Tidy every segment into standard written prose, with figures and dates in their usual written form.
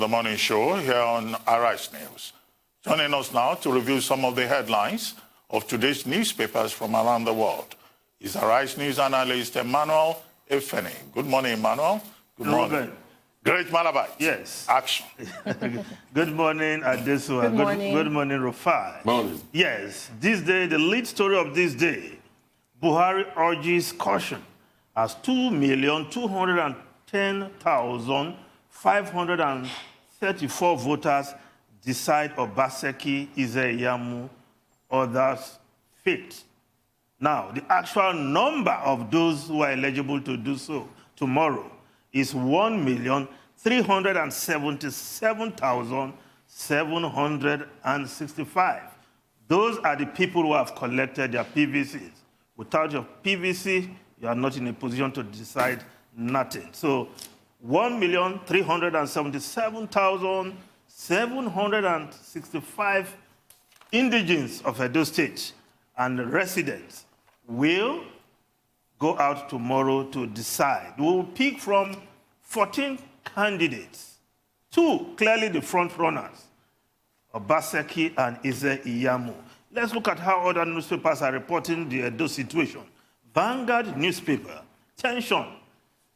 The morning show here on Arise News. Joining us now to review some of the headlines of today's newspapers from around the world is Arise News analyst Emmanuel Efeni. Good morning, Emmanuel. Good morning. Ruben. Great Malabite. Yes. Action. Good morning, Adesua. Good morning. Good morning, Rufai. Morning. Yes, this day, the lead story of this day, Buhari urges caution as 2,210,534 voters decide Obaseki, Ize-Iyamu, others' fate. Now, the actual number of those who are eligible to do so tomorrow is 1,377,765. Those are the people who have collected their PVCs. Without your PVC, you are not in a position to decide nothing. So 1,377,765 indigents of Edo State and residents will go out tomorrow to decide. We will pick from 14 candidates, two clearly the front runners, Obaseki and Ize-Iyamu. Let's look at how other newspapers are reporting the Edo situation. Vanguard newspaper, tension,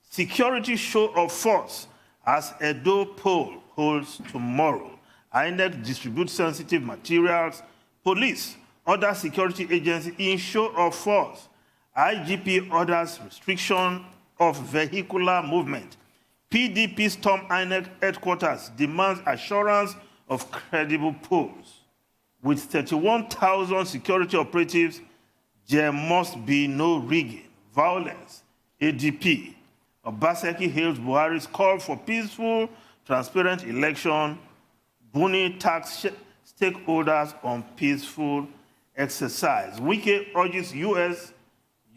security show of force as Edo poll holds tomorrow. INEC distributes sensitive materials. Police, other security agencies in show of force. IGP orders restriction of vehicular movement. PDP storm INEC headquarters, demands assurance of credible polls. With 31,000 security operatives, there must be no rigging, violence. ADP. Obaseki hails Buhari's call for peaceful, transparent election. Buni tax stakeholders on peaceful exercise. Wike urges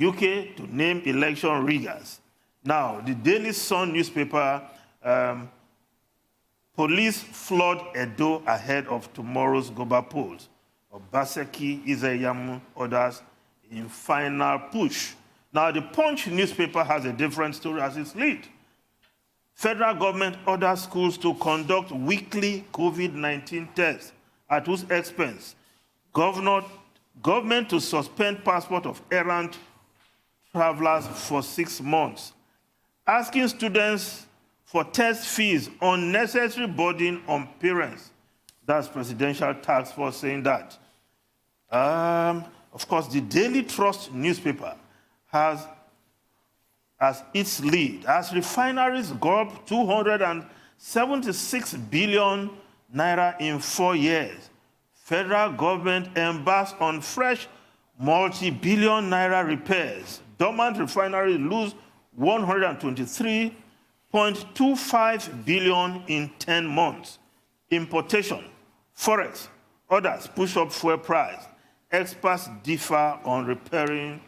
UK to name election riggers. Now, the Daily Sun newspaper, police flood Edo ahead of tomorrow's global polls. Obaseki, Ize-Iyamu, others in final push. Now, the Punch newspaper has a different story as its lead. Federal government orders schools to conduct weekly COVID-19 tests at whose expense? Government to suspend passport of errant travelers for 6 months. Asking students for test fees, unnecessary burden on parents. That's presidential task force saying that. Of course, the Daily Trust newspaper has as its lead, as refineries gulp 276 billion naira in 4 years. Federal government embarks on fresh multi-billion naira repairs. Dormant refineries lose 123.25 billion in 10 months. Importation, forex, others push up fuel price. Experts differ on repairing,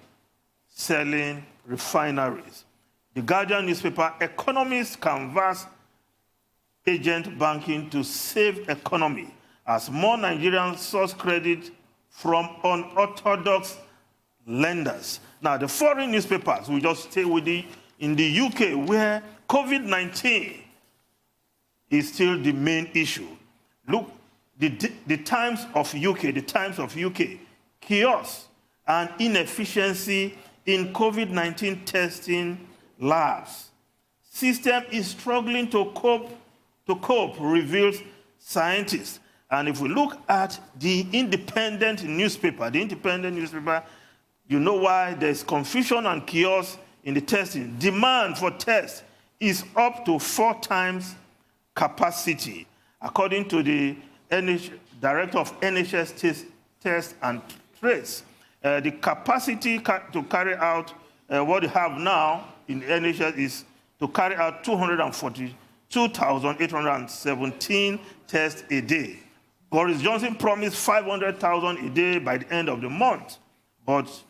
selling refineries. The Guardian newspaper, economists canvass agent banking to save economy as more Nigerians source credit from unorthodox lenders. Now, the foreign newspapers, we just stay with in the UK, where COVID-19 is still the main issue. Look, the Times of UK, chaos and inefficiency in COVID-19 testing labs. System is struggling to cope, reveals scientists. And if we look at the independent newspaper, you know why there's confusion and chaos in the testing. Demand for tests is up to 4 times capacity, according to the Director of NHS Test and Trace. The capacity to carry out what they have now in NHS is to carry out 242,817 tests a day. Boris Johnson promised 500,000 a day by the end of the month, but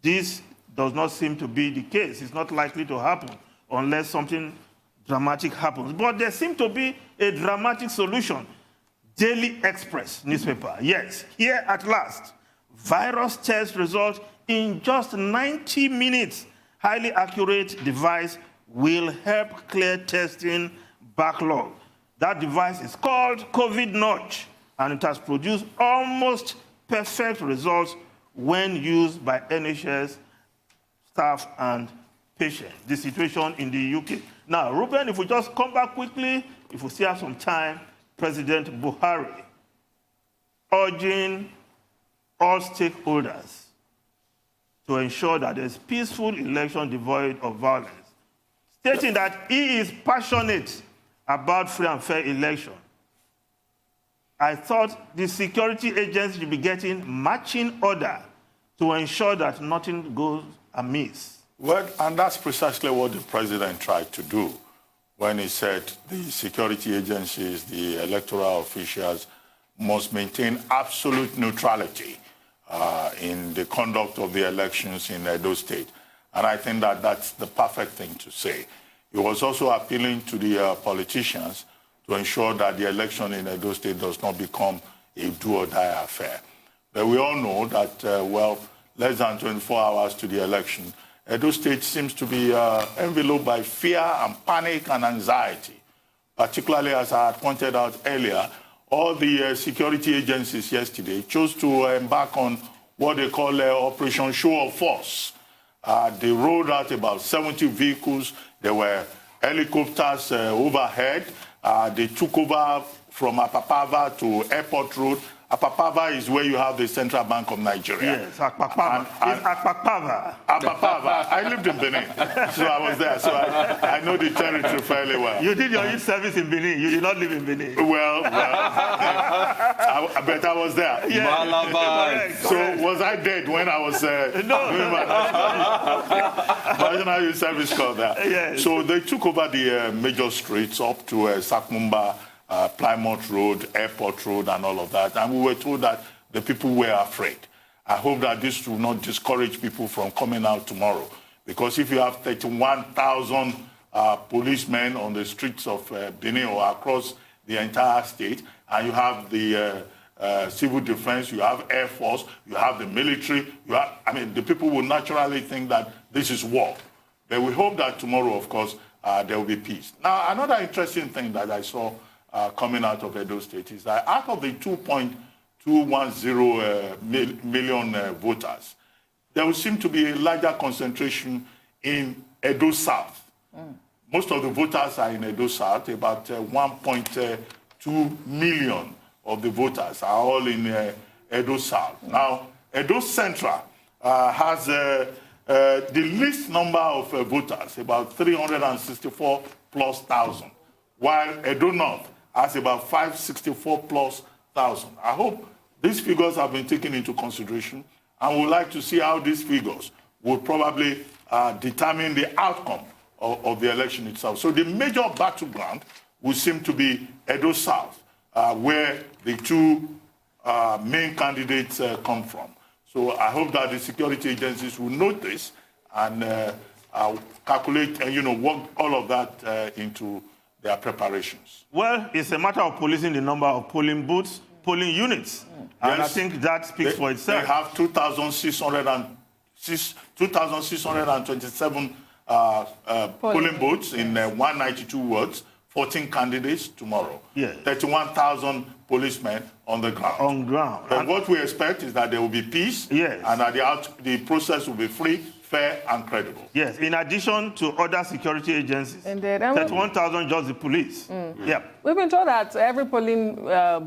this does not seem to be the case. It's not likely to happen unless something dramatic happens. But there seems to be a dramatic solution. Daily Express newspaper, yes, here at last. Virus test results in just 90 minutes. Highly accurate device will help clear testing backlog. That device is called COVID Notch, and it has produced almost perfect results when used by NHS staff and patients. The situation in the UK. Now, Ruben, if we just come back quickly, if we still have some time, President Buhari urging all stakeholders to ensure that there's peaceful election devoid of violence, stating that he is passionate about free and fair election. I thought the security agencies should be getting marching order to ensure that nothing goes amiss. Well, and that's precisely what the president tried to do when he said the security agencies, the electoral officials must maintain absolute neutrality in the conduct of the elections in Edo State. And I think that that's the perfect thing to say. He was also appealing to the politicians to ensure that the election in Edo State does not become a do-or-die affair. But we all know that, well, less than 24 hours to the election, Edo State seems to be enveloped by fear and panic and anxiety. Particularly, as I had pointed out earlier, all the security agencies yesterday chose to embark on what they call Operation Show of Force. They rolled out about 70 vehicles. There were helicopters overhead. They took over from Apapava to Airport Road. Apapava is where you have the Central Bank of Nigeria. Yes, Apapava. It's Apapava. Apapava. I lived in Benin, so I was there. So I know the territory fairly well. You did your youth service in Benin. You did not live in Benin. Well, I bet I was there. Yeah. So was I dead when I was doing my national youth service call there? Yes. So they took over the major streets up to Sakmumba, Plymouth Road, Airport Road, and all of that. And we were told that the people were afraid. I hope that this will not discourage people from coming out tomorrow. Because if you have 31,000 policemen on the streets of Benin or across the entire state, and you have the civil defense, you have Air Force, you have the military, the people will naturally think that this is war. But we hope that tomorrow, of course, there will be peace. Now, another interesting thing that I saw coming out of Edo State is that out of the 2.210 million voters, there will seem to be a larger concentration in Edo South. Most of the voters are in Edo South. About 1.2 million of the voters are all in Edo South. Now, Edo Central has the least number of voters, about 364 plus thousand, while Edo North has about 564 plus thousand. I hope these figures have been taken into consideration, and we'd like to see how these figures will probably determine the outcome of the election itself. So the major battleground will seem to be Edo South, where the two main candidates come from. So I hope that the security agencies will note this and calculate and work all of that into their preparations. Well, it's a matter of policing the number of polling booths, polling units. And Yes, I think that speaks for itself. They have 2,627 polling booths in 192 wards, 14 candidates tomorrow. Yes. 31,000 policemen on the ground. On ground. But what we expect is that there will be peace, Yes. and that the process will be free, fair, and credible. Yes, in addition to other security agencies. Indeed. 31,000 just the police. Yeah. We've been told that every polling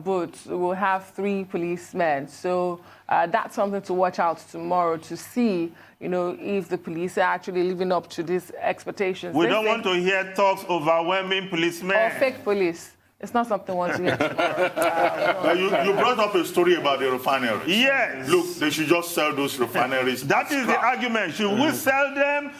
booth will have 3 policemen. So that's something to watch out tomorrow to see, if the police are actually living up to these expectations. We don't want to hear talks overwhelming policemen. Or fake police. It's not something we want to hear tomorrow. You brought up a story about the refineries. Yes. Look, they should just sell those refineries. That is the argument. Should we sell them?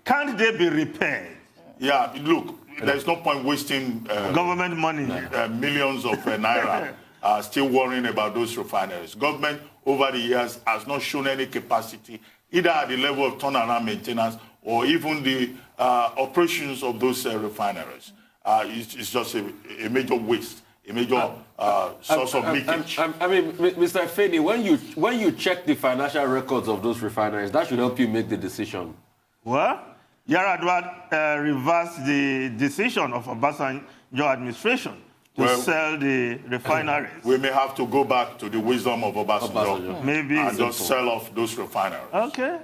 Can't they be repaired? Yeah, look, there's no point wasting government money. Millions of naira still worrying about those refineries. Government over the years has not shown any capacity, either at the level of turnaround maintenance or even the operations of those refineries. It's just a major waste, a major source of leakage. Mr. Feni, when you check the financial records of those refineries, that should help you make the decision. What? Yar'Adua reversed the decision of Obasanjo administration to sell the refineries. We may have to go back to the wisdom of Obasanjo. Maybe. And just sell off those refineries. Okay.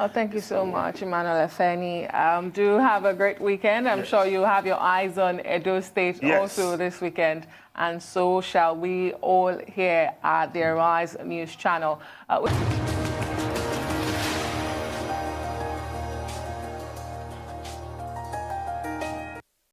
Oh, thank you so much, Emmanuel Efeni. Do have a great weekend. I'm sure you have your eyes on Edo State also this weekend. And so shall we all here at the Arise News Channel.